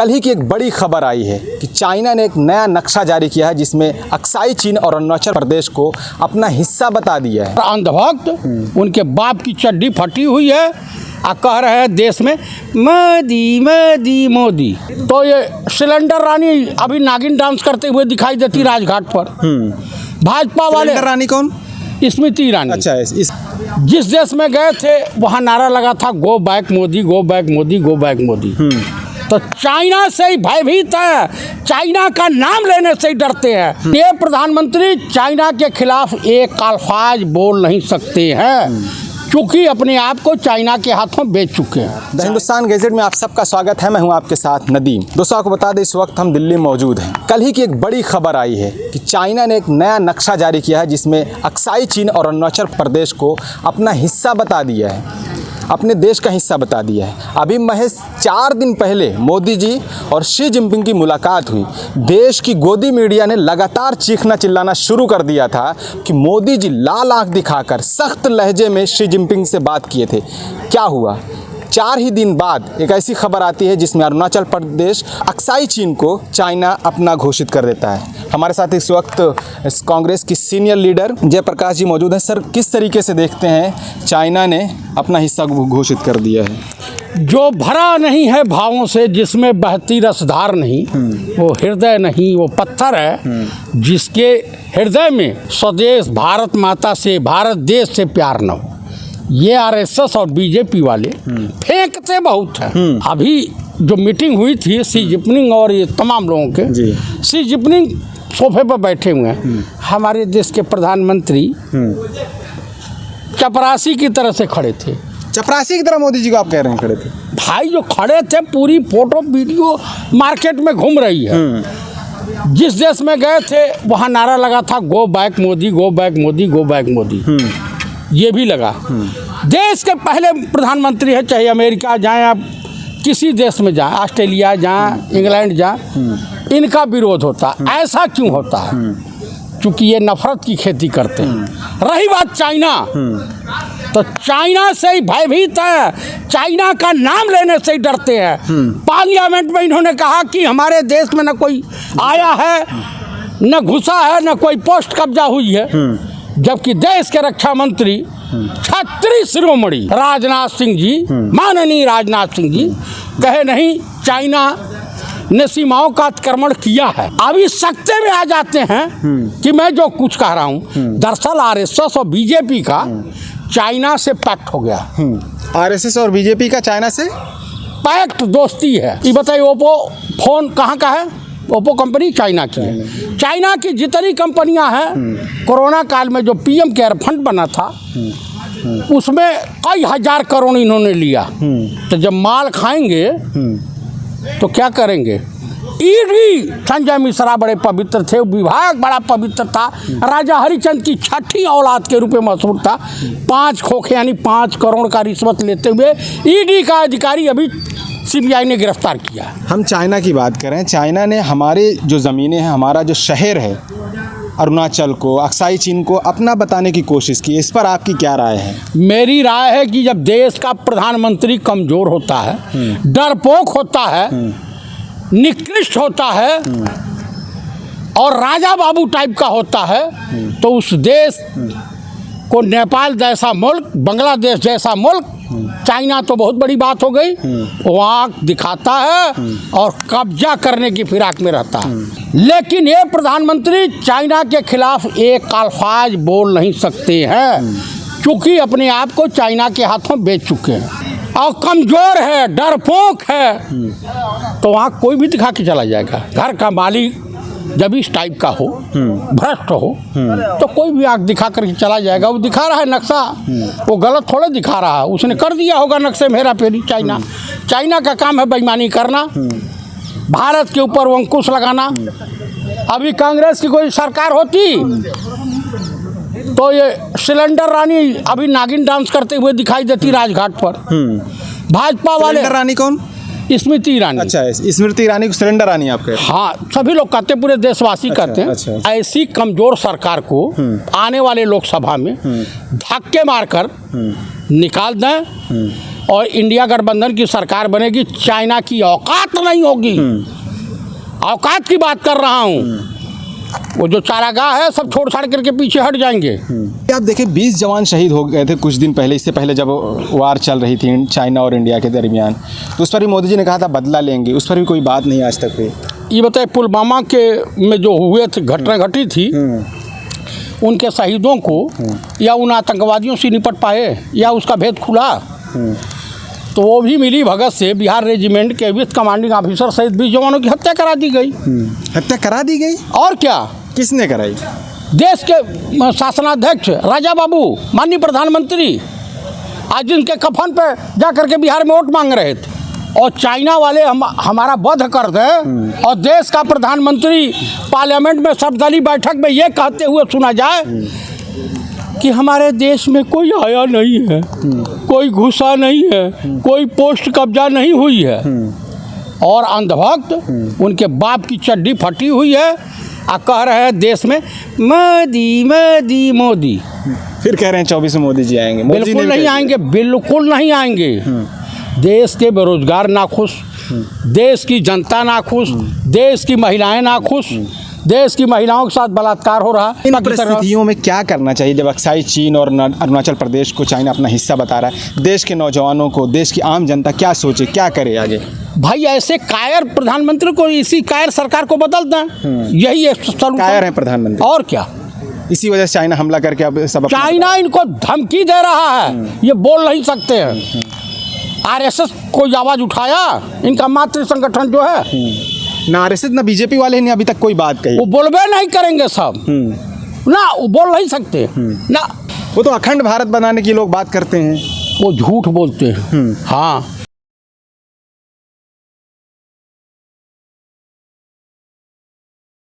कल ही की एक बड़ी खबर आई है कि चाइना ने एक नया नक्शा जारी किया है जिसमें अक्साई चीन और अरुणाचल प्रदेश को अपना हिस्सा बता दिया है। अंधभक्त उनके बाप की चड्डी फटी हुई है और कह रहे हैं देश में मोदी मोदी मोदी। तो ये सिलेंडर रानी अभी नागिन डांस करते हुए दिखाई देती राजघाट पर। भाजपा वाले सिलेंडर रानी कौन? स्मृति ईरानी। अच्छा, जिस देश में गए थे वहाँ नारा लगा था go back Modi, go back Modi, go back Modi. तो चाइना से ही भयभीत है, चाइना का नाम लेने से ही डरते हैं। ये प्रधानमंत्री चाइना के खिलाफ एक अल्फाज बोल नहीं सकते हैं क्योंकि अपने आप को चाइना के हाथों बेच चुके हैं। द हिंदुस्तान गैजेट में आप सबका स्वागत है। मैं हूं आपके साथ नदीम। दोस्तों, आपको बता दें इस वक्त हम दिल्ली में मौजूद हैं। कल ही की एक बड़ी खबर आई है कि चाइना ने एक नया नक्शा जारी किया है जिसमें अक्साई चीन और अरुणाचल प्रदेश को अपना हिस्सा बता दिया है, अपने देश का हिस्सा बता दिया है। अभी महज 4 दिन पहले मोदी जी और शी जिनपिंग की मुलाकात हुई। देश की गोदी मीडिया ने लगातार चीखना चिल्लाना शुरू कर दिया था कि मोदी जी लाल आंख दिखाकर सख्त लहजे में शी जिनपिंग से बात किए थे। क्या हुआ? 4 ही दिन बाद एक ऐसी खबर आती है जिसमें अरुणाचल प्रदेश अक्साई चीन को चाइना अपना घोषित कर देता है। हमारे साथ इस वक्त कांग्रेस की सीनियर लीडर जयप्रकाश जी मौजूद हैं। सर, किस तरीके से देखते हैं चाइना ने अपना हिस्सा घोषित कर दिया है? जो भरा नहीं है भावों से, जिसमें बहती रसधार नहीं, वो हृदय नहीं, वो पत्थर है जिसके हृदय में स्वदेश भारत माता से, भारत देश से प्यार न हो। ये आरएसएस और बीजेपी वाले फेंकते बहुत हैं। अभी जो मीटिंग हुई थी शी जिनपिंग और ये तमाम लोगों के, शी जिनपिंग सोफे पर बैठे हुए हैं। हमारे देश के प्रधानमंत्री चपरासी की तरह से खड़े थे। चपरासी की तरह मोदी जी को आप कह रहे हैं खड़े थे? भाई जो खड़े थे, पूरी फोटो वीडियो मार्केट में घूम रही है। जिस देश में गए थे वहाँ नारा लगा था go back Modi, go back Modi, go back Modi. ये भी लगा। देश के पहले प्रधानमंत्री है, चाहे अमेरिका जाएं आप, किसी देश में जाएं, ऑस्ट्रेलिया जाएं, इंग्लैंड जाएं, इनका विरोध होता। ऐसा क्यों होता है? क्योंकि ये नफरत की खेती करते हैं। रही बात चाइना, तो चाइना से ही भयभीत है, चाइना का नाम लेने से ही डरते हैं। पार्लियामेंट में इन्होंने कहा कि हमारे देश में न कोई आया है, न घुसा है, न कोई पोस्ट कब्जा हुई है। जबकि देश के रक्षा मंत्री छत्री शिरोमणि राजनाथ सिंह जी, माननीय राजनाथ सिंह जी कहे नहीं, चाइना ने सीमाओं का अतिक्रमण किया है। अभी सख्ते में आ जाते हैं कि मैं जो कुछ कह रहा हूँ, दरअसल आरएसएस और बीजेपी का चाइना से पैक्ट हो गया। आरएसएस और बीजेपी का चाइना से पैक्ट, दोस्ती है। ये बताइए, ओप्पो फोन कहाँ का है? ओप्पो कंपनी चाइना की है। चाइना की जितनी कंपनियां हैं, कोरोना काल में जो पीएम केयर फंड बना था उसमें कई हजार करोड़ इन्होंने लिया। तो जब माल खाएंगे तो क्या करेंगे? ईडी संजय मिश्रा बड़े पवित्र थे, विभाग बड़ा पवित्र था, राजा हरिचंद की 6ठी औलाद के रूप में मशहूर था। 5 खोखे यानी 5 करोड़ का रिश्वत लेते हुए ईडी का अधिकारी अभी सीबीआई ने गिरफ्तार किया। हम चाइना की बात करें, चाइना ने हमारे जो ज़मीनें हैं, हमारा जो शहर है अरुणाचल को, अक्साई चीन को अपना बताने की कोशिश की। इस पर आपकी क्या राय है? मेरी राय है कि जब देश का प्रधानमंत्री कमज़ोर होता है, डरपोक होता है, निकृष्ट होता है और राजा बाबू टाइप का होता है, तो उस देश को नेपाल जैसा मुल्क, बांग्लादेश जैसा मुल्क, चाइना तो बहुत बड़ी बात हो गई, वहाँ दिखाता है और कब्जा करने की फिराक में रहता है। लेकिन ये प्रधानमंत्री चाइना के खिलाफ एक अल्फाज बोल नहीं सकते हैं क्योंकि अपने आप को चाइना के हाथों बेच चुके हैं और कमज़ोर है, डरपोक है। तो वहाँ कोई भी दिखा के चला जाएगा। घर का मालिक जब इस टाइप का हो, भ्रष्ट हो, तो कोई भी आँख दिखा करके चला जाएगा। वो दिखा रहा है नक्शा, वो गलत थोड़ा दिखा रहा है, उसने कर दिया होगा नक्शे में हेरा फेरी। चाइना का काम है बेईमानी करना, भारत के ऊपर वो अंकुश लगाना। अभी कांग्रेस की कोई सरकार होती तो ये सिलेंडर रानी अभी नागिन डांस करते हुए दिखाई देती राजघाट पर। भाजपा वाले। सिलेंडर रानी कौन? स्मृति ईरानी। अच्छा, स्मृति ईरानी को सिलेंडर रानी आप कह रहे हैं? हाँ, सभी लोग कहते, पूरे देशवासी कहते हैं। अच्छा। ऐसी कमजोर सरकार को आने वाले लोकसभा में धक्के मारकर निकाल दें और इंडिया गठबंधन की सरकार बनेगी, चाइना की औकात नहीं होगी। औकात की बात कर रहा हूँ। वो जो चारागाह है सब छोड़ छाड़ करके पीछे हट जाएंगे। आप देखें 20 जवान शहीद हो गए थे कुछ दिन पहले, इससे पहले जब वार चल रही थी चाइना और इंडिया के दरमियान, तो उस पर भी मोदी जी ने कहा था बदला लेंगे, उस पर भी कोई बात नहीं आज तक हुई। ये बताए पुलवामा के में जो हुए थे घटना घटी थी, उनके शहीदों को या उन आतंकवादियों से निपट पाए या उसका भेद खुला? तो वो भी मिली भगत से बिहार रेजिमेंट के विथ कमांडिंग ऑफिसर सहित 20 जवानों की हत्या करा दी गई। हत्या करा दी गई? और क्या? किसने कराई? देश के शासनाध्यक्ष राजा बाबू, माननीय प्रधानमंत्री, आज जिनके कफन पे जा करके बिहार में वोट मांग रहे थे, और चाइना वाले हमारा वध कर दें और देश का प्रधानमंत्री पार्लियामेंट में सर्वदलीय बैठक में ये कहते हुए सुना जाए कि हमारे देश में कोई आया नहीं है, कोई घुसा नहीं है, कोई पोस्ट कब्जा नहीं हुई है, और अंधभक्त उनके बाप की चड्डी फटी हुई है और कह रहे हैं देश में मोदी मोदी मोदी। फिर कह रहे हैं 24 में मोदी जी आएंगे। बिल्कुल नहीं आएंगे, बिल्कुल नहीं आएंगे। देश के बेरोजगार नाखुश, देश की जनता नाखुश, देश की महिलाएं नाखुश, देश की महिलाओं के साथ बलात्कार हो रहा। इन परिस्थितियों में क्या करना चाहिए जब अक्साई चीन और अरुणाचल प्रदेश को चाइना अपना हिस्सा बता रहा है? देश के नौजवानों को, देश की आम जनता क्या सोचे, क्या करे आगे? भाई ऐसे कायर प्रधानमंत्री को, इसी कायर सरकार को बदल दें, यही एक कायर है प्रधानमंत्री। और क्या? इसी वजह से चाइना हमला करके अब सब चाइना इनको धमकी दे रहा है, ये बोल नहीं सकते हैं। आरएसएस कोई आवाज उठाया? इनका मातृ संगठन जो है, ना आरएसएस ना बीजेपी वाले ने अभी तक कोई बात कही। वो बोलबे नहीं करेंगे सब ना, वो बोल नहीं सकते ना। वो तो अखंड भारत बनाने की लोग बात करते हैं, वो झूठ बोलते हैं। हाँ,